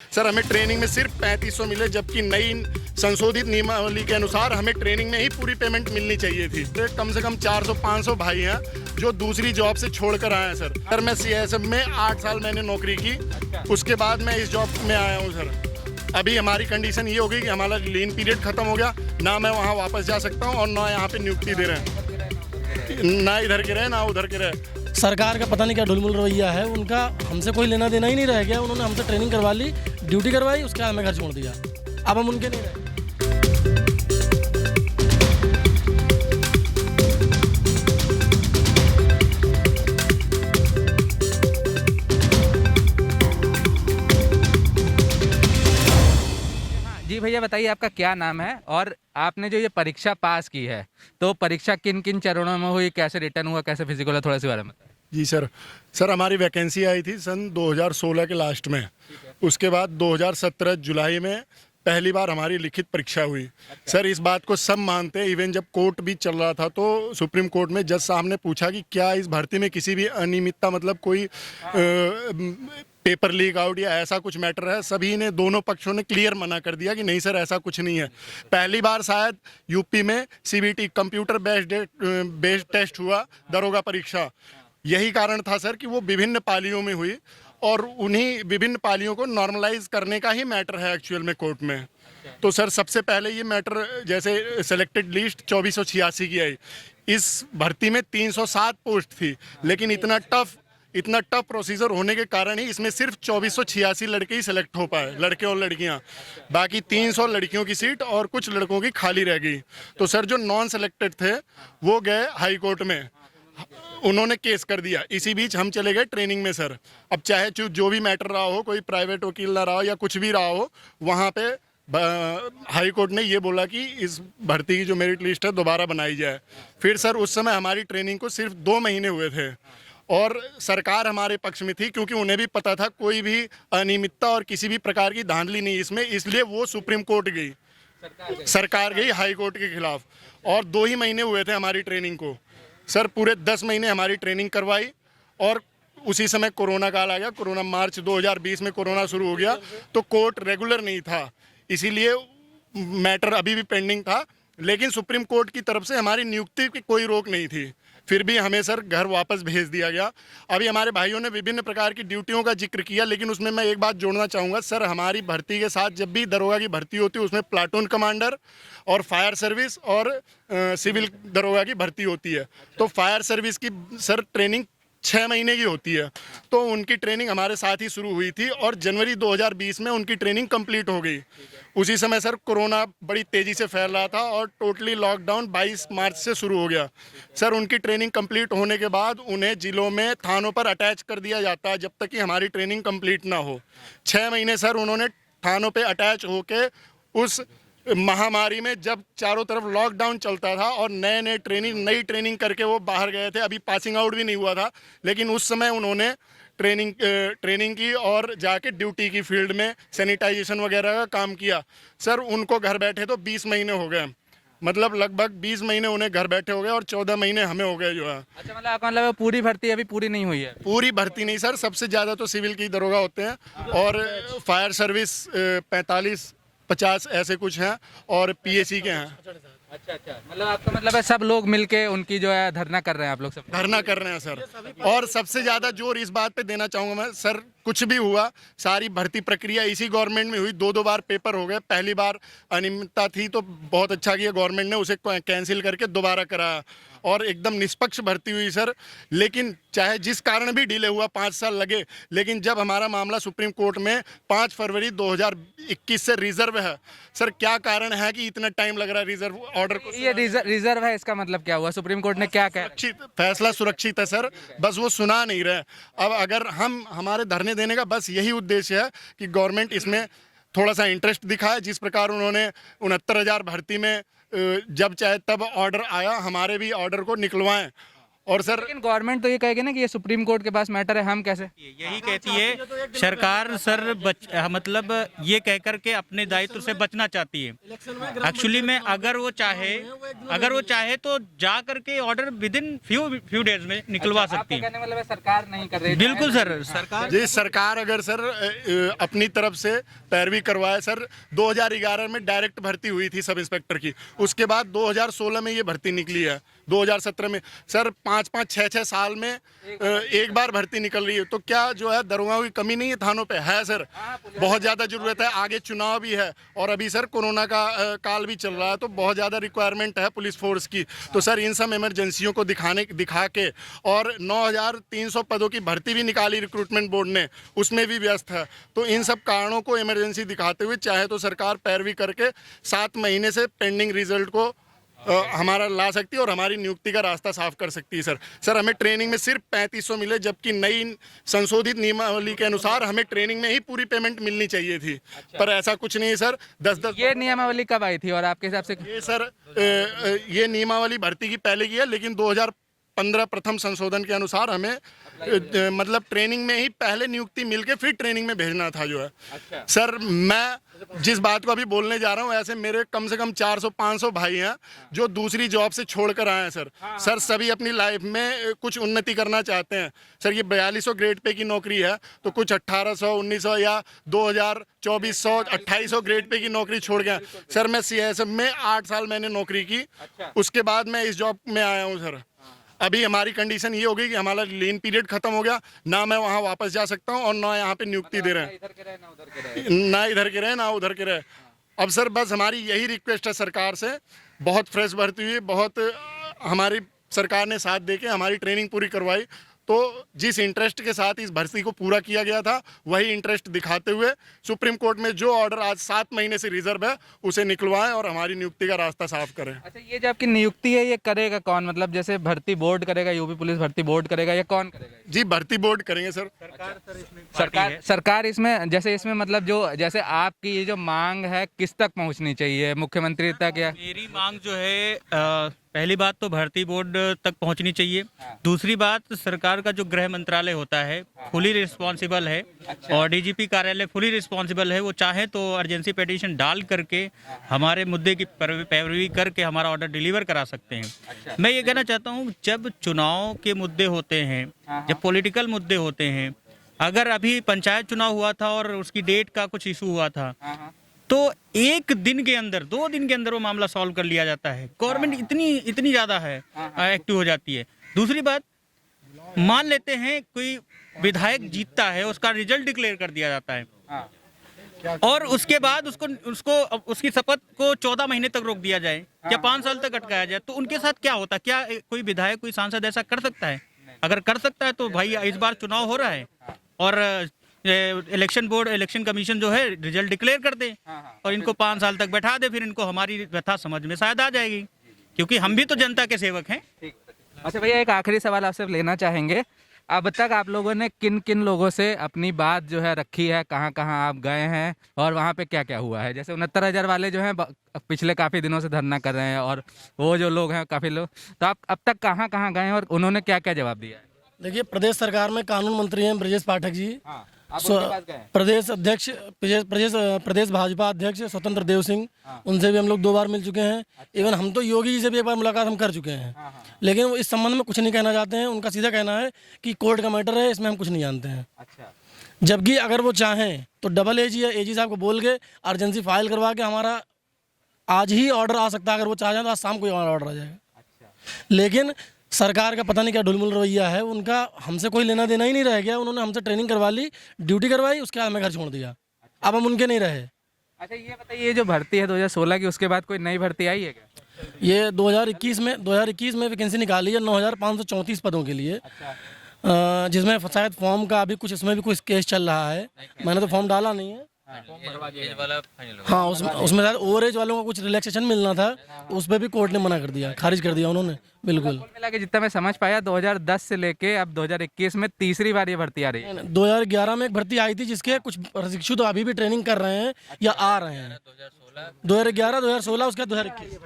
Sir हमें training में सिर्फ 3500 मिले, जबकि नई संशोधित नियमावली के अनुसार हमें ट्रेनिंग में ही पूरी पेमेंट मिलनी चाहिए थी। तो कम से कम 400-500 भाई हैं जो दूसरी जॉब से छोड़कर आए हैं सर मैं सीएसएफ में 8 साल मैंने नौकरी की, उसके बाद मैं इस जॉब में आया हूँ सर। अभी हमारी कंडीशन ये हो गई कि हमारा लीन पीरियड खत्म हो गया, ना मैं वहाँ वापस जा सकता हूँ और ना यहाँ पे नियुक्ति दे रहे हैं, ना इधर के रहे ना उधर के रहे। सरकार का पता नहीं क्या ढुलमुल रवैया है उनका, हमसे कोई लेना देना ही नहीं रह गया। उन्होंने हमसे ट्रेनिंग करवा ली, ड्यूटी करवाई, उसके बाद हमें घर छोड़ दिया। अब हम उनके नहीं रहे। जी भैया बताइए आपका क्या नाम है और आपने जो ये परीक्षा पास की है तो परीक्षा किन किन चरणों में हुई, कैसे रिटर्न हुआ, कैसे फिजिकल है, थोड़ा सा बारे में बताइए। जी सर हमारी वैकेंसी आई थी सन 2016 के लास्ट में, उसके बाद 2017 जुलाई में पहली बार हमारी लिखित परीक्षा हुई। सर इस बात को सब मानते हैं, इवन जब कोर्ट भी चल रहा था तो सुप्रीम कोर्ट में जज साहब ने पूछा कि क्या इस भर्ती में किसी भी अनियमितता, मतलब कोई पेपर लीक आउट या ऐसा कुछ मैटर है, सभी ने, दोनों पक्षों ने क्लियर मना कर दिया कि नहीं सर ऐसा कुछ नहीं है। पहली बार शायद यूपी में सीबीटी कंप्यूटर बेस्ड टेस्ट हुआ दरोगा परीक्षा, यही कारण था सर कि वो विभिन्न पालियों में हुई और उन्हीं विभिन्न पालियों को नॉर्मलाइज करने का ही मैटर है एक्चुअल में कोर्ट में। तो सर सबसे पहले ये मैटर, जैसे सेलेक्टेड लिस्ट 2486 की आई, इस भर्ती में 307 पोस्ट थी, लेकिन इतना टफ प्रोसीजर होने के कारण ही इसमें सिर्फ 2486 लड़के ही सिलेक्ट हो पाए, लड़के और लड़कियां। बाकी 300 लड़कियों की सीट और कुछ लड़कों की खाली रह गई। तो सर जो नॉन सेलेक्टेड थे वो गए हाई कोर्ट में, उन्होंने केस कर दिया। इसी बीच हम चले गए ट्रेनिंग में सर। अब चाहे जो भी मैटर रहा हो, कोई प्राइवेट वकील ना रहा हो या कुछ भी रहा हो, वहाँ पे हाई कोर्ट ने ये बोला कि इस भर्ती की जो मेरिट लिस्ट है दोबारा बनाई जाए। फिर सर उस समय हमारी ट्रेनिंग को सिर्फ 2 महीने हुए थे और सरकार हमारे पक्ष में थी, क्योंकि उन्हें भी पता था कोई भी अनियमितता और किसी भी प्रकार की धांधली नहीं इसमें, इसलिए वो सुप्रीम कोर्ट गई, सरकार गई हाई कोर्ट के खिलाफ। और 2 ही महीने हुए थे हमारी ट्रेनिंग को सर, पूरे 10 महीने हमारी ट्रेनिंग करवाई और उसी समय कोरोना काल आ गया। कोरोना मार्च 2020 में कोरोना शुरू हो गया, तो कोर्ट रेगुलर नहीं था, इसीलिए मैटर अभी भी पेंडिंग था। लेकिन सुप्रीम कोर्ट की तरफ से हमारी नियुक्ति की कोई रोक नहीं थी, फिर भी हमें सर घर वापस भेज दिया गया। अभी हमारे भाइयों ने विभिन्न प्रकार की ड्यूटियों का जिक्र किया, लेकिन उसमें मैं एक बात जोड़ना चाहूँगा सर, हमारी भर्ती के साथ जब भी दरोगा की भर्ती होती है उसमें प्लाटून कमांडर और फायर सर्विस और सिविल दरोगा की भर्ती होती है। तो फायर सर्विस की सर ट्रेनिंग 6 महीने की होती है, तो उनकी ट्रेनिंग हमारे साथ ही शुरू हुई थी और जनवरी 2020 में उनकी ट्रेनिंग कंप्लीट हो गई। उसी समय सर कोरोना बड़ी तेज़ी से फैल रहा था और टोटली लॉकडाउन 22 मार्च से शुरू हो गया। सर उनकी ट्रेनिंग कंप्लीट होने के बाद उन्हें जिलों में थानों पर अटैच कर दिया जाता है जब तक कि हमारी ट्रेनिंग कंप्लीट ना हो। 6 महीने सर उन्होंने थानों पे अटैच होके उस महामारी में, जब चारों तरफ लॉकडाउन चलता था और नई ट्रेनिंग करके वो बाहर गए थे, अभी पासिंग आउट भी नहीं हुआ था, लेकिन उस समय उन्होंने ट्रेनिंग की और जाके ड्यूटी की फील्ड में सैनिटाइजेशन वगैरह का काम किया। सर उनको घर बैठे तो 20 महीने हो गए, मतलब लगभग 20 महीने उन्हें घर बैठे हो गए और 14 महीने हमें हो गए जो है। अच्छा, मतलब आपका मतलब पूरी भर्ती अभी पूरी नहीं हुई है? पूरी भर्ती नहीं सर, सबसे ज़्यादा तो सिविल की दरोगा होते हैं और फायर सर्विस 45-50 ऐसे कुछ हैं और पीएसी के हैं। अच्छा, मतलब आपका मतलब है सब लोग मिलके उनकी जो है धरना कर रहे हैं, आप लोग सब धरना कर रहे हैं सर। और सबसे ज़्यादा जोर इस बात पे देना चाहूँगा मैं सर, कुछ भी हुआ, सारी भर्ती प्रक्रिया इसी गवर्नमेंट में हुई। 2 बार पेपर हो गए, पहली बार अनियमितता थी तो बहुत अच्छा किया गवर्नमेंट ने, उसे कैंसिल करके दोबारा कराया और एकदम निष्पक्ष भर्ती हुई सर। लेकिन चाहे जिस कारण भी डिले हुआ, 5 साल लगे, लेकिन जब हमारा मामला सुप्रीम कोर्ट में 5 फरवरी 2021 से रिजर्व है सर, क्या कारण है कि इतना टाइम लग रहा है रिजर्व ऑर्डर को? ये रिजर्व है, इसका मतलब क्या हुआ? सुप्रीम कोर्ट ने क्या कहा? फैसला सुरक्षित है सर, बस वो सुना नहीं रहे। अब अगर हमारे धरने देने का बस यही उद्देश्य है कि गवर्नमेंट इसमें थोड़ा सा इंटरेस्ट दिखाए, जिस प्रकार उन्होंने 69,000 भर्ती में जब चाहे तब ऑर्डर आया, हमारे भी ऑर्डर को निकलवाएं और सर लेकिन गवर्नमेंट तो ये कहेगी ना कि ये सुप्रीम कोर्ट के पास मैटर है, हम कैसे? यही कहती है सरकार सर मतलब ये कह कर के अपने दायित्व से बचना चाहती है। एक्चुअली में अगर वो चाहे तो जा करके order with in few days में निकलवा सकती है। कहने मतलब सरकार नहीं कर रही है? बिल्कुल सर, सरकार जी सरकार अगर सर अपनी तरफ से पैरवी करवाए सर, 2011 में डायरेक्ट भर्ती हुई थी सब इंस्पेक्टर की, उसके बाद 2016 में ये भर्ती निकली है, 2017 में सर 5-5, 6-6 साल में एक बार भर्ती निकल रही है। तो क्या जो है दरोगाओं की कमी नहीं है थानों पे? है सर, बहुत ज़्यादा ज़रूरत है, आगे चुनाव भी है और अभी सर कोरोना का काल भी चल रहा है, तो बहुत ज़्यादा रिक्वायरमेंट है पुलिस फोर्स की। तो सर इन सब इमरजेंसियों को दिखा के और 9,300 पदों की भर्ती भी निकाली रिक्रूटमेंट बोर्ड ने, उसमें भी व्यस्त है। तो इन सब कारणों को इमरजेंसी दिखाते हुए चाहे तो सरकार पैरवी करके 7 महीने से पेंडिंग रिजल्ट को हमारा ला सकती है और हमारी नियुक्ति का रास्ता साफ कर सकती है। सर हमें ट्रेनिंग में सिर्फ 3500 मिले, जबकि नई संशोधित नियमावली के अनुसार हमें ट्रेनिंग में ही पूरी पेमेंट मिलनी चाहिए थी। पर ऐसा कुछ नहीं है सर। 10-10 ये नियमावली कब आई थी और आपके हिसाब से? ये सर ये नियमावली भर्ती की पहले की है, लेकिन 2015 प्रथम संशोधन के अनुसार हमें मतलब ट्रेनिंग में ही पहले नियुक्ति मिलके फिर ट्रेनिंग में भेजना था जो है। अच्छा। सर मैं जिस बात को अभी बोलने जा रहा हूँ, ऐसे मेरे कम से कम 400-500 भाई हैं जो दूसरी जॉब से छोड़कर आए हैं सर। सर सभी अपनी लाइफ में कुछ उन्नति करना चाहते हैं सर। ये 4200 ग्रेड पे की नौकरी है, तो कुछ 1800, 1900 या 2000, 2400, 2800 ग्रेड पे की नौकरी छोड़ गया सर। मैं CISF में 8 साल मैंने नौकरी की, उसके बाद मैं इस जॉब में आया हूँ सर। अभी हमारी कंडीशन ये हो गई कि हमारा लीन पीरियड खत्म हो गया, ना मैं वहाँ वापस जा सकता हूँ और ना यहाँ पे नियुक्ति दे रहे हैं, ना इधर के रहे ना उधर के रहे। अब सर बस हमारी यही रिक्वेस्ट है सरकार से, बहुत फ्रेश भर्ती हुई, बहुत हमारी सरकार ने साथ दे के हमारी ट्रेनिंग पूरी करवाई। तो जिस इंटरेस्ट के साथ इस भर्ती को पूरा किया गया था, वही इंटरेस्ट दिखाते हुए सुप्रीम कोर्ट में जो ऑर्डर आज 7 महीने से रिजर्व है उसे निकलवाएं और हमारी नियुक्ति का रास्ता साफ करें। अच्छा, ये जो आपकी नियुक्ति है ये करेगा कौन? मतलब जैसे भर्ती बोर्ड करेगा, यूपी पुलिस भर्ती बोर्ड करेगा, या कौन करेगा? जी भर्ती बोर्ड करेंगे सर। सरकार इसमें जैसे इसमें मतलब जो जैसे आपकी ये जो मांग है किस तक पहुंचनी चाहिए, मुख्यमंत्री तक या? मेरी मांग जो है पहली बात तो भर्ती बोर्ड तक पहुंचनी चाहिए। दूसरी बात, सरकार का जो गृह मंत्रालय होता है फुली रिस्पॉन्सिबल है और DGP कार्यालय फुली रिस्पॉन्सिबल है। वो चाहे तो अर्जेंसी पिटीशन डाल करके हमारे मुद्दे की पैरवी करके हमारा ऑर्डर डिलीवर करा सकते हैं। मैं ये कहना चाहता हूँ, जब चुनाव के मुद्दे होते हैं, जब पॉलिटिकल मुद्दे होते हैं, अगर अभी पंचायत चुनाव हुआ था और उसकी डेट का कुछ इशू हुआ था, तो 1 दिन के अंदर 2 दिन के अंदर वो मामला सॉल्व कर लिया जाता है। गवर्नमेंट इतनी ज़्यादा है एक्टिव हो जाती है। दूसरी बात, मान लेते हैं कोई विधायक जीतता है, उसका रिजल्ट डिक्लेयर कर दिया जाता है और उसके बाद उसको उसकी शपथ को 14 महीने तक रोक दिया जाए या 5 साल तक अटकाया जाए, तो उनके साथ क्या होता है? क्या कोई विधायक, कोई सांसद ऐसा कर सकता है? अगर कर सकता है तो भाई इस बार चुनाव हो रहा है और इलेक्शन बोर्ड, इलेक्शन कमीशन जो है रिजल्ट डिक्लेयर कर दे और इनको 5 साल तक बैठा दे, फिर इनको हमारी व्यथा समझ में शायद आ जाएगी, क्योंकि हम भी तो जनता के सेवक हैं। अच्छा भैया, एक आखिरी सवाल आपसे लेना चाहेंगे। अब तक आप लोगों ने किन किन लोगों से अपनी बात जो है रखी है, कहाँ कहाँ आप गए हैं और वहाँ पे क्या क्या हुआ है? जैसे 69,000 वाले जो हैं पिछले काफ़ी दिनों से धरना कर रहे हैं और वो जो लोग हैं काफ़ी लोग, तो आप अब तक कहाँ कहाँ गए हैं और उन्होंने क्या क्या जवाब दिया है? देखिए, प्रदेश सरकार में कानून मंत्री हैं ब्रजेश पाठक जी, आप उनके पास गए हैं? प्रदेश अध्यक्ष प्रदेश भाजपा अध्यक्ष स्वतंत्र देव सिंह, उनसे भी हम लोग 2 बार मिल चुके हैं। इवन हम तो योगी जी से भी एक बार मुलाकात हम कर चुके हैं, लेकिन वो इस संबंध में कुछ नहीं कहना चाहते हैं। उनका सीधा कहना है कि कोर्ट का मैटर है, इसमें हम कुछ नहीं जानते हैं। अच्छा, जबकि अगर वो चाहें तो डबल AG या AG साहब को बोल के अर्जेंसी फाइल करवा के हमारा आज ही ऑर्डर आ सकता है। अगर वो चाहें तो आज शाम को ऑर्डर आ जाएगा। लेकिन सरकार का पता नहीं क्या ढुलमुल रवैया है उनका, हमसे कोई लेना देना ही नहीं रह गया। उन्होंने हमसे ट्रेनिंग करवा ली, ड्यूटी करवाई, उसके बाद हमें घर छोड़ दिया। अब हम उनके नहीं रहे। अच्छा ये बताइए, ये जो भर्ती है 2016 की, उसके बाद कोई नई भर्ती आई है क्या? ये 2021 में वैकेंसी निकाली है 9,534 पदों के लिए। जिसमें शायद फॉर्म का अभी कुछ, इसमें भी कुछ केस चल रहा है। मैंने तो फॉर्म डाला नहीं है। हाँ, उसमें शायद ओवर एज वालों को कुछ रिलैक्सेशन मिलना था, उस पर भी कोर्ट ने मना कर दिया, खारिज कर दिया उन्होंने। बिल्कुल मिला के जितना मैं समझ पाया 2010 से लेके अब 2021 में तीसरी बार ये भर्ती आ रही है। 2011 में एक भर्ती आई थी जिसके कुछ प्रशिक्षु तो अभी भी ट्रेनिंग कर रहे हैं या आ रहे हैं। 2011, 2016, उसके बाद 2021।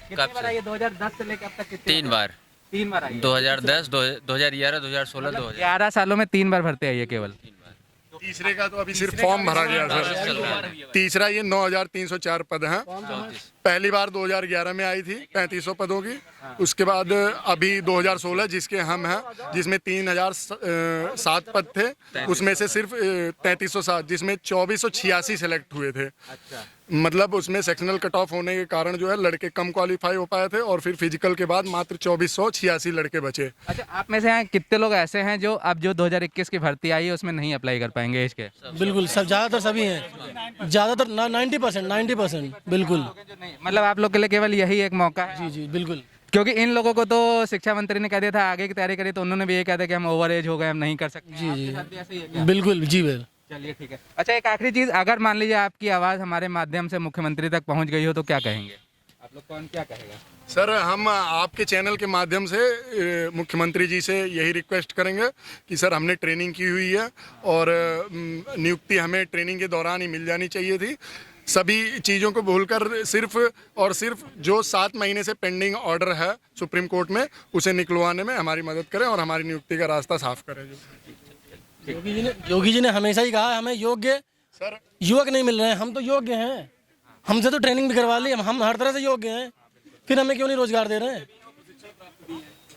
कितनी बार आई है 2010 से लेके अब तक? 3 बार। 3 बार आई है। 2010, 2011, 2016, 2000 11 सालों में 3 बार भर्ती आई है केवल। तीसरे का तो अभी सिर्फ फॉर्म भरा गया सर। तीसरा ये 9,304 पद हैं। पहली बार 2011 में आई थी 3500 पदों की। उसके बाद अभी 2016 जिसके हम हैं, जिसमें 3,007 पद थे, उसमें से सिर्फ 3307, जिसमें 2486 सेलेक्ट हुए थे। मतलब उसमें सेक्शनल कट ऑफ होने के कारण जो है लड़के कम क्वालिफाई हो पाए थे, और फिर फिजिकल के बाद मात्र 2486 लड़के बचे। अच्छा, आप में से यहाँ कितने लोग ऐसे हैं जो अब जो 2021 की भर्ती आई है उसमें नहीं अप्लाई कर पाएंगे एज के? बिल्कुल, सब ज़्यादातर सभी हैं, ज़्यादातर 90%, बिल्कुल। मतलब आप लोग के लिए केवल यही एक मौका है? जी जी बिल्कुल। क्योंकि इन लोगों को तो शिक्षा मंत्री ने कह दिया था आगे की तैयारी करिए, तो उन्होंने भी ये कहा था कि हम ओवर एज हो गए, हम नहीं कर सकते। जी आपके साथ भी ऐसे ही है क्या? बिल्कुल जी बिल्कुल। चलिए ठीक है। अच्छा, एक आखिरी चीज, अगर मान लीजिए आपकी आवाज़ हमारे माध्यम से मुख्यमंत्री तक पहुंच गई हो तो क्या कहेंगे आप लोग? कौन क्या कहेगा? सर, हम आपके चैनल के माध्यम से मुख्यमंत्री जी से यही रिक्वेस्ट करेंगे कि सर हमने ट्रेनिंग की हुई है, और नियुक्ति हमें ट्रेनिंग के दौरान ही मिल जानी चाहिए थी। सभी चीज़ों को भूलकर सिर्फ और सिर्फ जो 7 महीने से पेंडिंग ऑर्डर है सुप्रीम कोर्ट में, उसे निकलवाने में हमारी मदद करें और हमारी नियुक्ति का रास्ता साफ करें। योगी जी ने हमेशा ही कहा हमें योग्य सर, युवक नहीं मिल रहे हैं। हम तो योग्य हैं, हमसे तो ट्रेनिंग भी करवा ली, हम हर तरह से योग्य हैं, फिर हमें क्यों नहीं रोजगार दे रहे हैं?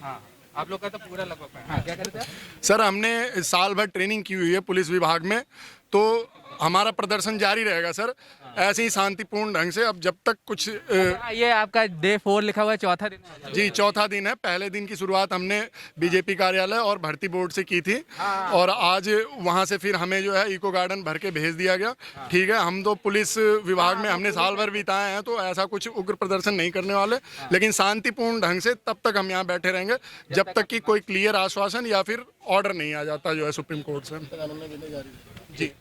हाँ, आप लोग का तो पूरा लगभग। हाँ, क्या करते हैं? सर हमने साल भर ट्रेनिंग की हुई है पुलिस विभाग में, तो हमारा प्रदर्शन जारी रहेगा सर, ऐसे ही शांतिपूर्ण ढंग से। अब जब तक कुछ ये आपका डे 4 लिखा हुआ है, चौथा दिन है। जी, चौथा दिन है। पहले दिन की शुरुआत हमने बीजेपी कार्यालय और भर्ती बोर्ड से की थी, और आज वहां से फिर हमें जो है इको गार्डन भर के भेज दिया गया। ठीक है, हम तो पुलिस विभाग में हमने साल भर बिताए हैं, तो ऐसा कुछ उग्र प्रदर्शन नहीं करने वाले, लेकिन शांतिपूर्ण ढंग से तब तक हम यहाँ बैठे रहेंगे जब तक कि कोई क्लियर आश्वासन या फिर ऑर्डर नहीं आ जाता जो है सुप्रीम कोर्ट से। जी।